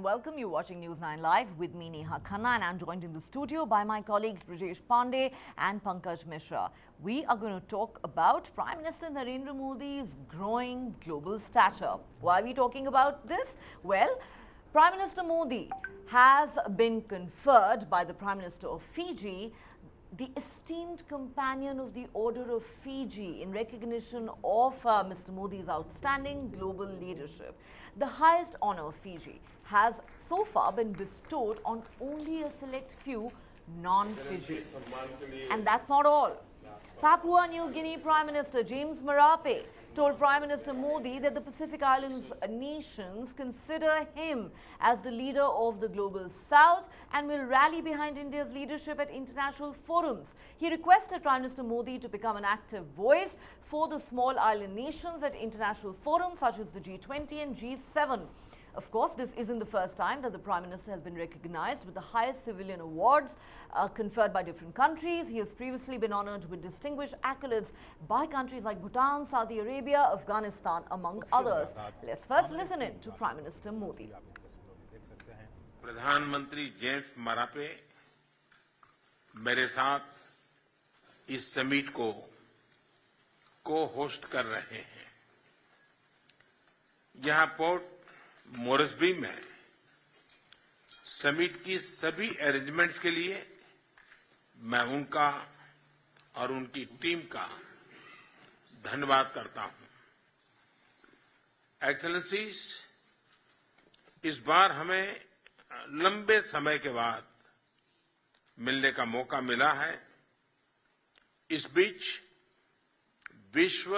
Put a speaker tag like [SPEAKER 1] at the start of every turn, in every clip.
[SPEAKER 1] welcome you watching News9 Live with me Neha Khanna, and I'm joined in the studio by my colleagues Brajesh Pandey and Pankaj Mishra. We are going to talk about Prime Minister Narendra Modi's growing global stature. Why are we talking about this? Well, Prime Minister Modi has been conferred by the Prime Minister of Fiji the esteemed companion of the Order of Fiji in recognition of Mr. Modi's outstanding global leadership. The highest honor of Fiji has so far been bestowed on only a select few non-Fijians. And that's not all. Papua New Guinea Prime Minister James Marape told Prime Minister Modi that the Pacific Islands nations consider him as the leader of the global south and will rally behind India's leadership at international forums. He requested Prime Minister Modi to become an active voice for the small island nations at international forums such as the G20 and G7. Of course, this isn't the first time that the Prime Minister has been recognized with the highest civilian awards conferred by different countries. He has previously been honored with distinguished accolades by countries like Bhutan, Saudi Arabia, Afghanistan, among others. Let's first listen in to Prime Minister Modi.
[SPEAKER 2] प्रधानमंत्री James Marape मेरे साथ इस summit को host कर रहे हैं। यहां port Moresby में समिट की सभी अरेंजमेंट्स के लिए मैं उनका और उनकी टीम का धन्यवाद करता हूं। एक्सेलेंसीज, इस बार हमें लंबे समय के बाद मिलने का मौका मिला है। इस बीच विश्व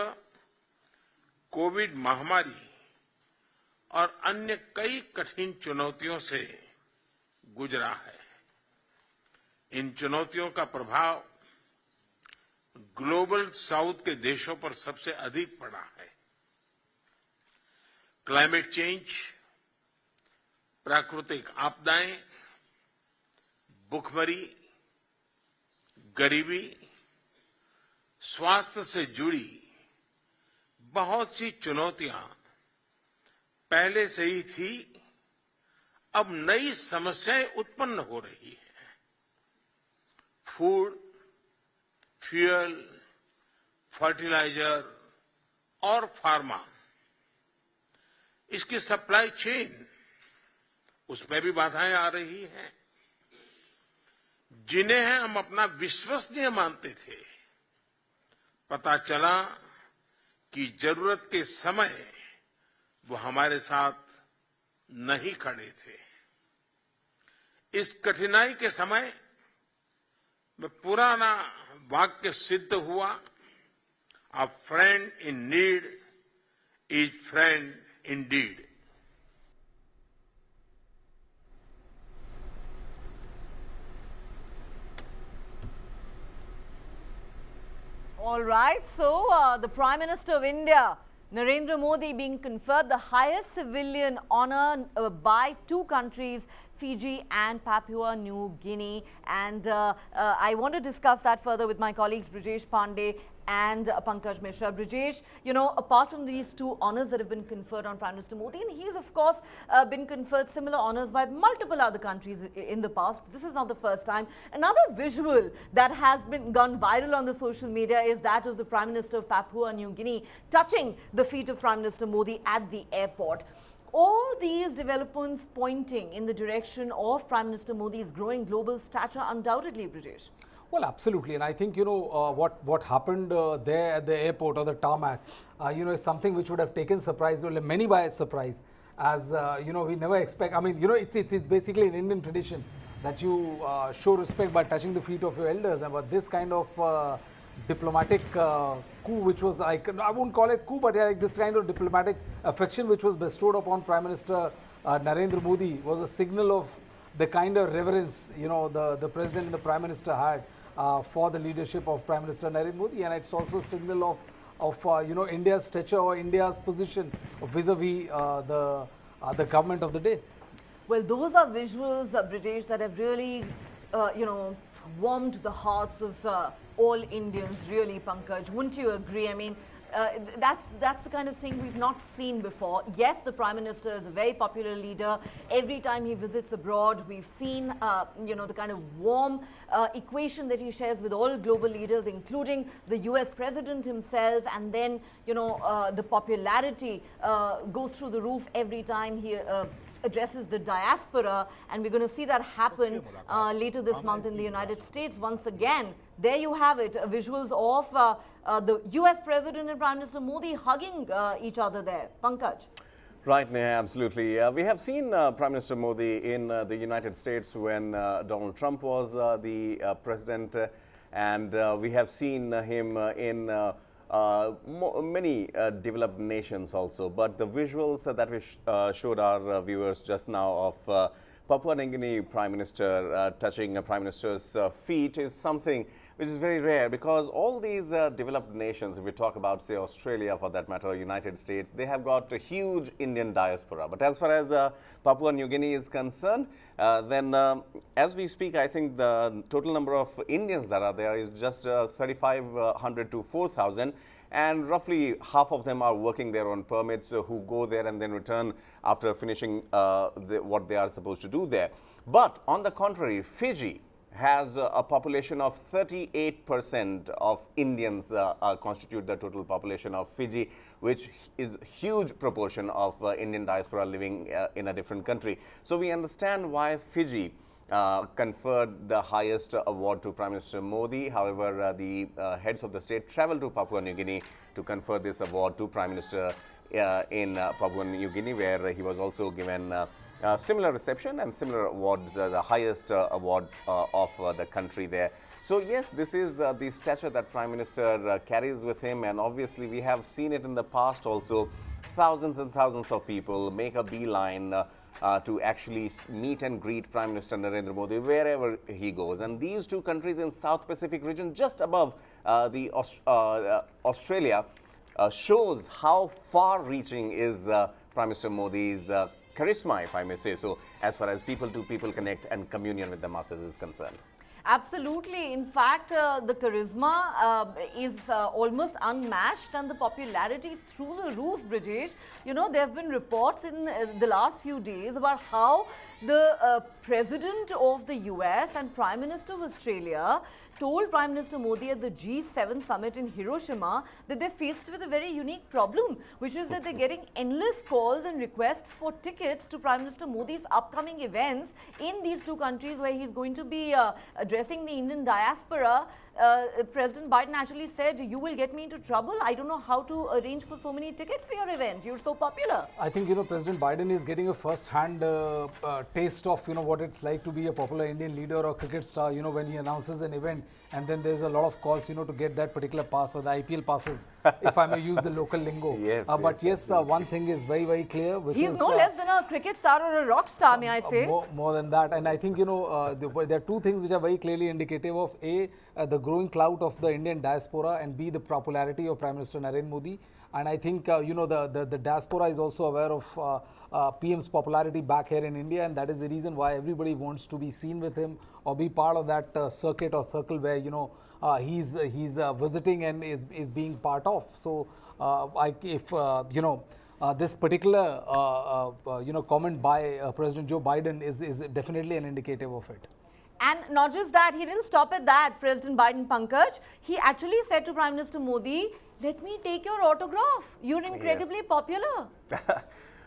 [SPEAKER 2] कोविड महामारी और अन्य कई कठिन चुनौतियों से गुजरा है। इन चुनौतियों का प्रभाव ग्लोबल साउथ के देशों पर सबसे अधिक पड़ा है। क्लाइमेट चेंज, प्राकृतिक आपदाएं, भूखमरी, गरीबी, स्वास्थ्य से जुड़ी बहुत सी चुनौतियां पहले से ही थी, अब नई समस्याएं उत्पन्न हो रही हैं। फूड, फ्यूल, फर्टिलाइजर और फार्मा, इसकी सप्लाई चेन, उसमें भी बाधाएं आ रही हैं, जिन्हें हम अपना विश्वसनीय मानते थे। पता चला कि जरूरत के समय वो हमारे साथ नहीं खड़े थे। इस कठिनाई के समय में पुराना वाक्य सिद्ध हुआ, अ friend in need is friend Indeed.
[SPEAKER 1] All right, so the Prime Minister of India, Narendra Modi, being conferred the highest civilian honor by two countries, Fiji and Papua New Guinea. And I want to discuss that further with my colleagues Brajesh Pandey and Pankaj Mishra. Brajesh, you know, apart from these two honors that have been conferred on Prime Minister Modi, and he's of course been conferred similar honors by multiple other countries in the past. This is not the first time. Another visual that has been gone viral on the social media is that of the Prime Minister of Papua New Guinea touching the feet of Prime Minister Modi at the airport. All these developments pointing in the direction of Prime Minister Modi's growing global stature, undoubtedly, Brajesh.
[SPEAKER 3] Well, absolutely, and I think, you know, what happened there at the airport or the tarmac, you know, is something which would have taken many by surprise, as you know, we never expect. I mean, you know, it's basically an Indian tradition that you show respect by touching the feet of your elders, and but this kind of diplomatic coup, which was, I won't call it coup, but yeah, like this kind of diplomatic affection which was bestowed upon Prime Minister Narendra Modi was a signal of the kind of reverence, you know, the President and the Prime Minister had for the leadership of Prime Minister Narendra Modi, and it's also a signal of you know, India's stature or India's position vis-a-vis the government of the day.
[SPEAKER 1] Well, those are visuals, Brajesh, that have really, you know, warmed the hearts of all Indians, really, Pankaj. Wouldn't you agree? I mean, that's the kind of thing we've not seen before. Yes, the Prime Minister is a very popular leader. Every time he visits abroad, we've seen, the kind of warm equation that he shares with all global leaders, including the US President himself, and then, the popularity goes through the roof every time he addresses the diaspora, and we're going to see that happen later this month in the United States. Once again, there you have it, visuals of the US President and Prime Minister Modi hugging each other there. Pankaj.
[SPEAKER 4] Right, Neha, absolutely. We have seen Prime Minister Modi in the United States when Donald Trump was the president, and we have seen him in many developed nations also. But the visuals that we showed our viewers just now of Papua New Guinea Prime Minister touching a Prime Minister's feet is something which is very rare, because all these developed nations, if we talk about, say, Australia for that matter, or United States, they have got a huge Indian diaspora. But as far as Papua New Guinea is concerned, then as we speak, I think the total number of Indians that are there is just 3,500 to 4,000. And roughly half of them are working there on permits, who go there and then return after finishing what they are supposed to do there. But on the contrary, Fiji has a population of 38% of Indians constitute the total population of Fiji, which is a huge proportion of Indian diaspora living in a different country. So we understand why Fiji conferred the highest award to Prime Minister Modi. However, the heads of the state traveled to Papua New Guinea to confer this award to Prime Minister in Papua New Guinea, where he was also given similar reception and similar awards, the highest award of the country there. So yes, this is the stature that Prime Minister carries with him, and obviously we have seen it in the past also. Thousands and thousands of people make a beeline to actually meet and greet Prime Minister Narendra Modi wherever he goes. And these two countries in South Pacific region, just above the Australia, shows how far-reaching is Prime Minister Modi's charisma, if I may say so, as far as people-to-people connect and communion with the masses is concerned.
[SPEAKER 1] Absolutely. In fact, the charisma is almost unmatched, and the popularity is through the roof, Brijesh. There have been reports in the last few days about how the President of the US and Prime Minister of Australia told Prime Minister Modi at the G7 summit in Hiroshima that they're faced with a very unique problem, which is that they're getting endless calls and requests for tickets to Prime Minister Modi's upcoming events in these two countries where he's going to be addressing the Indian diaspora. President Biden actually said, "You will get me into trouble. I don't know how to arrange for so many tickets for your event. You're so popular."
[SPEAKER 3] I think, President Biden is getting a first-hand taste of, what it's like to be a popular Indian leader or cricket star, when he announces an event, and then there's a lot of calls, to get that particular pass or the IPL passes, if I may use the local lingo.
[SPEAKER 4] Yes,
[SPEAKER 3] but yes, one thing is very, very clear, which
[SPEAKER 1] He's
[SPEAKER 3] is...
[SPEAKER 1] no less than a cricket star or a rock star, may I say.
[SPEAKER 3] More than that. And I think, there are two things which are very clearly indicative of A, the growing clout of the Indian diaspora, and B, the popularity of Prime Minister Narendra Modi. And I think, the diaspora is also aware of PM's popularity back here in India, and that is the reason why everybody wants to be seen with him or be part of that circuit or circle where, he's visiting and is being part of. So, this particular, comment by President Joe Biden is definitely an indicative of it.
[SPEAKER 1] And not just that, he didn't stop at that, President Biden, Pankaj. He actually said to Prime Minister Modi, "Let me take your autograph. You're incredibly popular."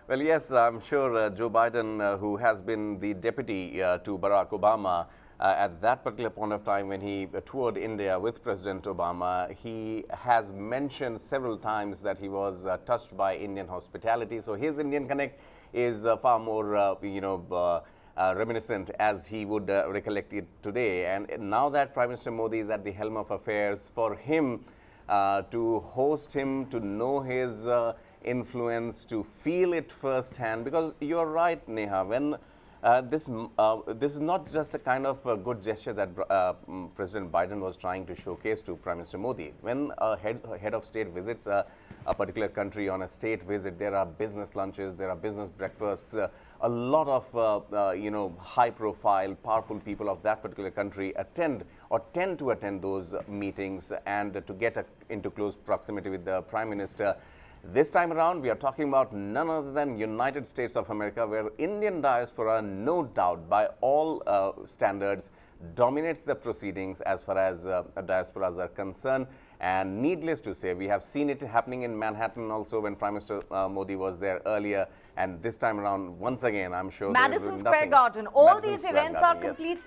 [SPEAKER 4] Well, yes, I'm sure Joe Biden, who has been the deputy to Barack Obama, at that particular point of time when he toured India with President Obama, he has mentioned several times that he was touched by Indian hospitality. So his Indian connect is far more, reminiscent as he would recollect it today. And now that Prime Minister Modi is at the helm of affairs, for him to host him, to know his influence, to feel it firsthand, because you're right, Neha, when this is not just a kind of a good gesture that President Biden was trying to showcase to Prime Minister Modi. When a head of state visits a particular country on a state visit, there are business lunches, there are business breakfasts. A lot of, high-profile, powerful people of that particular country attend or tend to attend those meetings and to get into close proximity with the Prime Minister. This time around, we are talking about none other than United States of America, where Indian diaspora, no doubt, by all standards, dominates the proceedings as far as diasporas are concerned. And needless to say, we have seen it happening in Manhattan also when Prime Minister Modi was there earlier. And this time around, once again, I'm sure
[SPEAKER 1] Madison Square Garden. All
[SPEAKER 4] Madison
[SPEAKER 1] these
[SPEAKER 4] Square
[SPEAKER 1] events
[SPEAKER 4] Garden,
[SPEAKER 1] are complete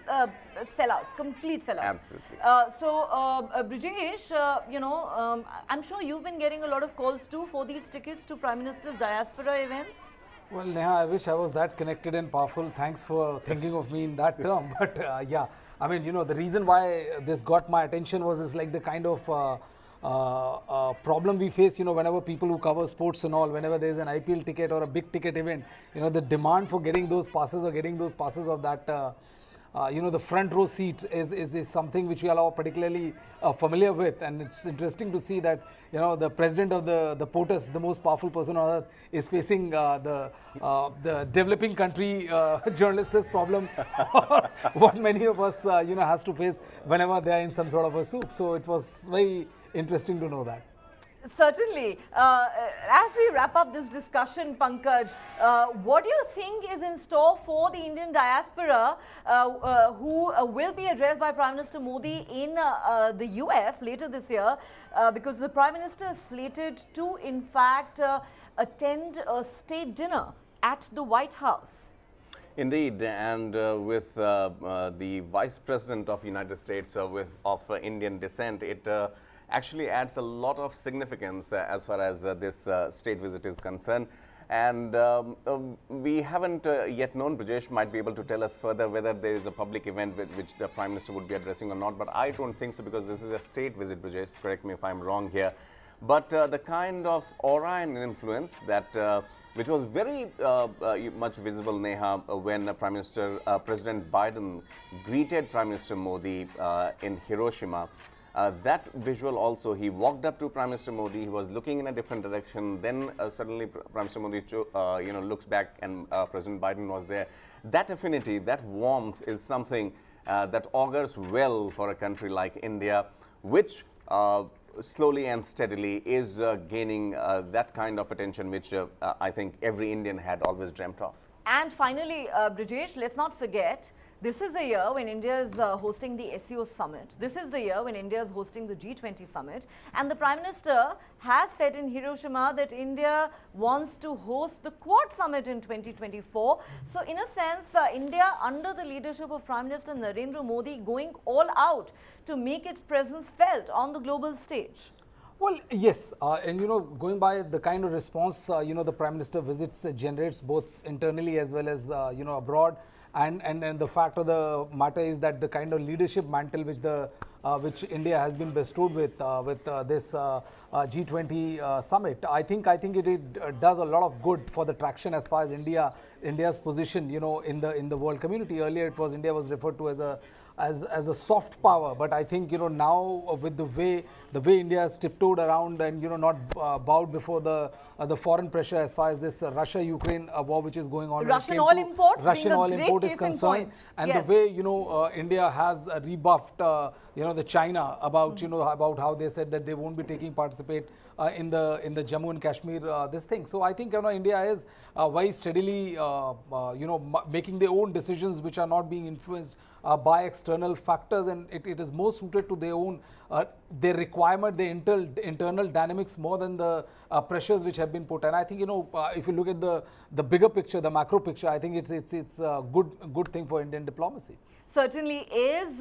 [SPEAKER 1] sellouts, complete sellouts.
[SPEAKER 4] Absolutely.
[SPEAKER 1] Brijesh, I'm sure you've been getting a lot of calls too for these tickets to Prime Minister's diaspora events.
[SPEAKER 3] Well, Neha, I wish I was that connected and powerful. Thanks for thinking of me in that term. But yeah, I mean, the reason why this got my attention was like the kind of problem we face, whenever people who cover sports and all, whenever there's an IPL ticket or a big ticket event, the demand for getting those passes or getting those passes of that, the front row seat is something which we are all particularly familiar with. And it's interesting to see that, the president of the POTUS, the most powerful person on earth, is facing the developing country journalists' problem, what many of us, has to face whenever they are in some sort of a soup. So it was very interesting to know that.
[SPEAKER 1] Certainly. As we wrap up this discussion, Pankaj, what do you think is in store for the Indian diaspora who will be addressed by Prime Minister Modi in the US later this year? Because the Prime Minister is slated to, in fact, attend a state dinner at the White House.
[SPEAKER 4] Indeed, and with the Vice President of the United States of Indian descent, it actually adds a lot of significance as far as this state visit is concerned. And we haven't yet known, Brijesh might be able to tell us further whether there is a public event which the Prime Minister would be addressing or not, but I don't think so, because this is a state visit, Brijesh, correct me if I'm wrong here. But the kind of aura and influence that which was very much visible, Neha, when President Biden greeted Prime Minister Modi in Hiroshima. That visual also, he walked up to Prime Minister Modi, he was looking in a different direction, then suddenly Prime Minister Modi looks back and President Biden was there. That affinity, that warmth is something that augurs well for a country like India, which slowly and steadily is gaining that kind of attention which I think every Indian had always dreamt of.
[SPEAKER 1] And finally, Brijesh, let's not forget, this is the year when India is hosting the SEO summit. This is the year when India is hosting the G20 summit. And the Prime Minister has said in Hiroshima that India wants to host the Quad summit in 2024. So in a sense, India, under the leadership of Prime Minister Narendra Modi, going all out to make its presence felt on the global stage.
[SPEAKER 3] Well, yes, and going by the kind of response, the Prime Minister visits generates both internally as well as, abroad. And the fact of the matter is that the kind of leadership mantle which India has been bestowed with this G20 summit, I think it does a lot of good for the traction as far as India's position, in the world community. Earlier, India was referred to as a soft power, but I think now with the way India has tiptoed around and not bowed before the foreign pressure as far as this Russia-Ukraine war which is going on.
[SPEAKER 1] Russian oil imports,
[SPEAKER 3] Russian oil import is concerned, and
[SPEAKER 1] yes,
[SPEAKER 3] the way India has rebuffed the China about about how they said that they won't be taking participate in the Jammu and Kashmir this thing. So I think India is very steadily making their own decisions which are not being influenced by external factors, and it is more suited to their own their requirement, their internal dynamics more than the pressures which have been put. And I think if you look at the bigger picture, the macro picture, I think it's a good thing for Indian diplomacy.
[SPEAKER 1] Certainly is.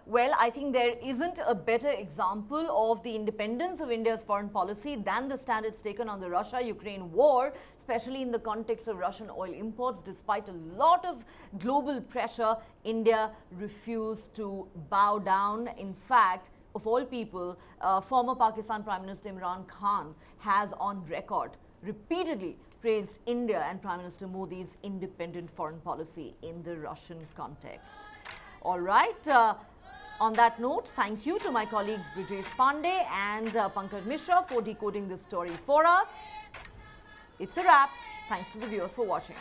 [SPEAKER 1] Well, I think there isn't a better example of the independence of India's foreign policy than the stand it's taken on the Russia-Ukraine war, especially in the context of Russian oil imports. Despite a lot of global pressure, India refused to bow down. In fact, of all people, former Pakistan Prime Minister Imran Khan has on record repeatedly praised India and Prime Minister Modi's independent foreign policy in the Russian context. All right. On that note, thank you to my colleagues Brijesh Pandey and Pankaj Mishra for decoding this story for us. It's a wrap. Thanks to the viewers for watching.